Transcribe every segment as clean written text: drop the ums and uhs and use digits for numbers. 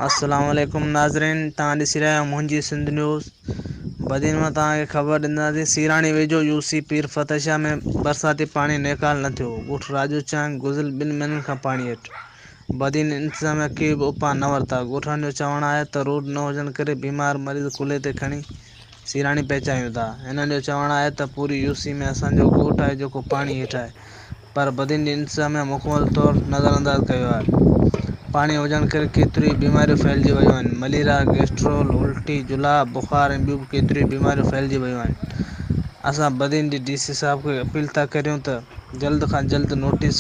अस्सलाम वालेकुम नाज़रीन, तव्हां ॾिसी रहिया आहियो मुंहिंजी सिंध न्यूज़। बदीन मां तव्हांखे ख़बर ॾींदासीं। सीराणी वेझो यूसी पीर फतेह शाह में बरसाती पाणी नेकाल न थियो। ॻोठ राजू चांग गुज़िरियल 2 महीननि खां पाणी हेठि। बदीन इंतज़ामिया के बि उपा न वरिता। ॻोठनि जो चवणु आहे त रोड न हुजण करे बीमार मरीज़ कुल्हे ते खणी सीराणी पहुचायूं था। हिननि जो चवणु आहे त पूरी यूसी में असांजो ॻोठ आहे जेको पाणी हेठि आहे, पर बदीन जी इंतज़ामिया मुकमल तौरु नज़रअंदाज़ कयो आहे। पाणी हुजण करे केतिरियूं बीमारियूं फैलिजी वियूं आहिनि। मलेरिया, गैस्ट्रोल, उल्टी, जुलाब, बुखार ऐं ॿियूं बि केतिरियूं बीमारियूं फैलिजी वियूं आहिनि। असां बदीन जी DC साहब खे अपील था करियूं त जल्द खां जल्द नोटिस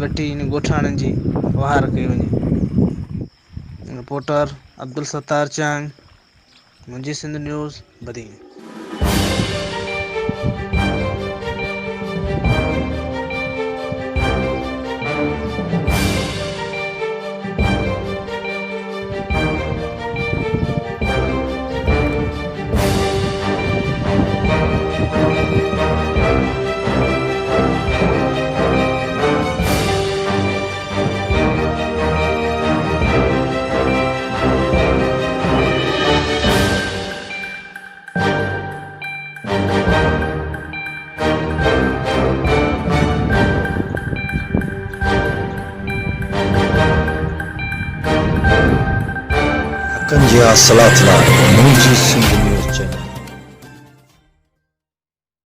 वठी इन ॻोठाणनि जी वहार कई वञे। रिपोर्टर عبدالستار چانگ، منهنجي सिंध न्यूज़ بدين। منهنجي صلاتنا منهنجي